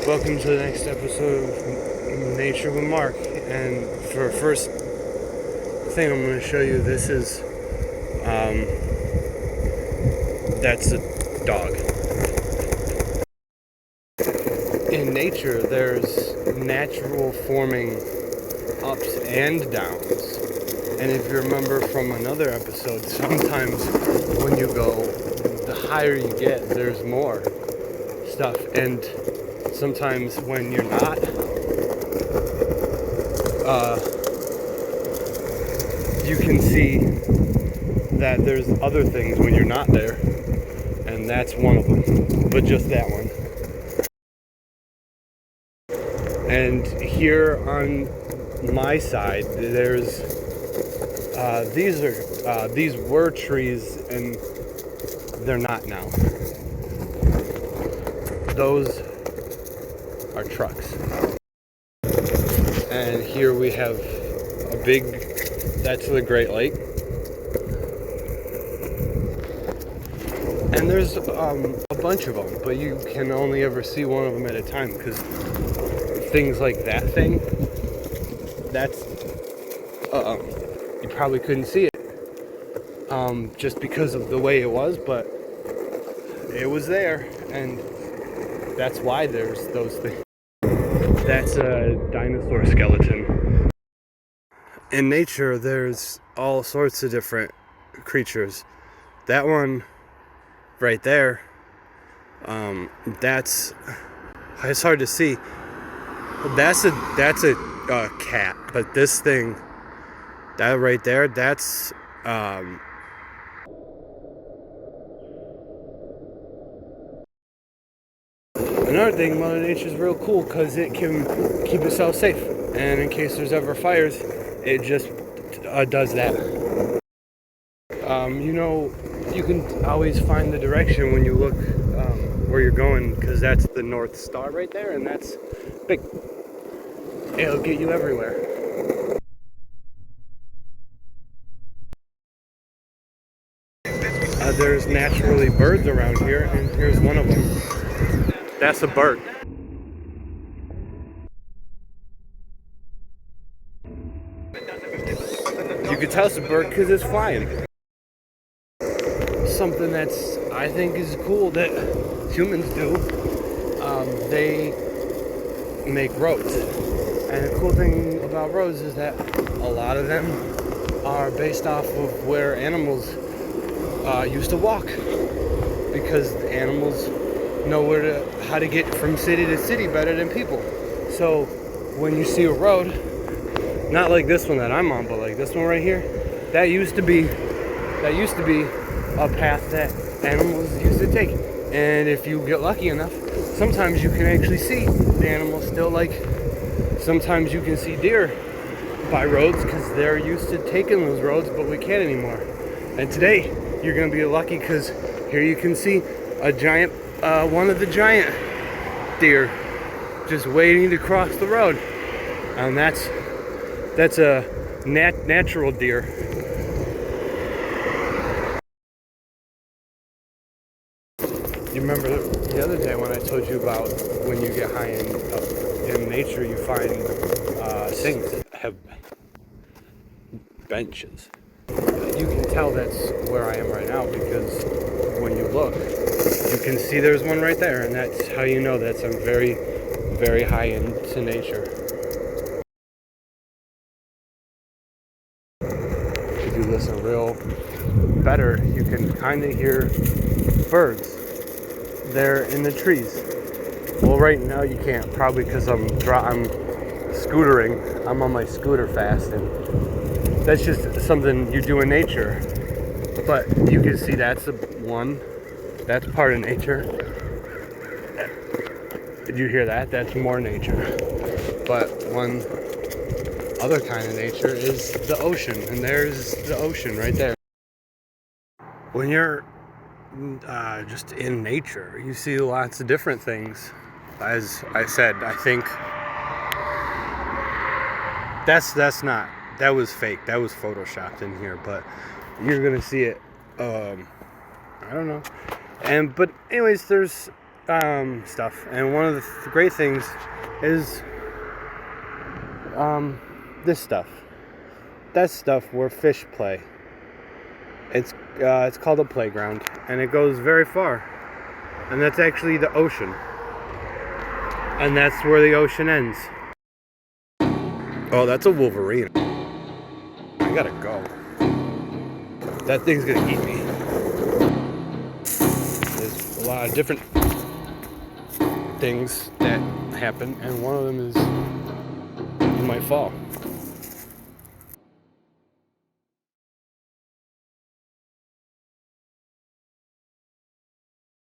Welcome to the next episode of Nature with Mark. And for first thing I'm going to show you, this is, that's a dog. In nature, there's natural forming ups and downs. And if you remember from another episode, sometimes when you go, the higher you get, there's more stuff. And sometimes when you're not, you can see that there's other things when you're not there, and that's one of them, but just that one. And here on my side, there's these were trees, and they're not now. Those are trucks. And here we have a big, that's the Great Lake. And there's a bunch of them, but you can only ever see one of them at a time, because things like that thing, that's, you probably couldn't see it, just because of the way it was, but it was there, and that's why there's those things. That's a dinosaur skeleton. In nature, there's all sorts of different creatures. That one right there, it's hard to see. That's a cat, but this thing, that right there, that's another thing. Mother Nature's real cool because it can keep itself safe, and in case there's ever fires, it just does that. You can always find the direction when you look where you're going, because that's the North Star right there, and that's big. It'll get you everywhere. There's naturally birds around here, and here's one of them. That's a bird. You can tell it's a bird because it's flying. Something that's, I think, is cool that humans do. They make roads. And the cool thing about roads is that a lot of them are based off of where animals used to walk, because the animals know how to get from city to city better than people. So when you see a road, not like this one that I'm on, but like this one right here, that used to be a path that animals used to take. And if you get lucky enough, sometimes you can actually see the animals still. Like sometimes you can see deer by roads because they're used to taking those roads, but we can't anymore. And today you're gonna be lucky because here you can see a giant, one of the giant deer just waiting to cross the road, and that's a natural deer. You remember the other day when I told you about when you get high in nature, you find things that have benches. You can tell that's where I am right now, because when you look, you can see there's one right there, and that's how you know that I'm very, very high into nature. If you listen real better, you can kind of hear birds. They're in the trees. Well, right now you can't, probably because I'm scootering. I'm on my scooter fast, and that's just something you do in nature. But you can see that's that's part of nature. Did you hear that? That's more nature. But one other kind of nature is the ocean, and there's the ocean right there. When you're just in nature, you see lots of different things. As I said, I think that's not, that was fake, that was photoshopped in here, but you're gonna see it. I don't know. But anyways, there's stuff. And one of the great things is this stuff. That stuff where fish play. It's called a playground, and it goes very far. And that's actually the ocean. And that's where the ocean ends. Oh, that's a wolverine. I gotta go. That thing's gonna eat me. There's a lot of different things that happen, and one of them is you might fall.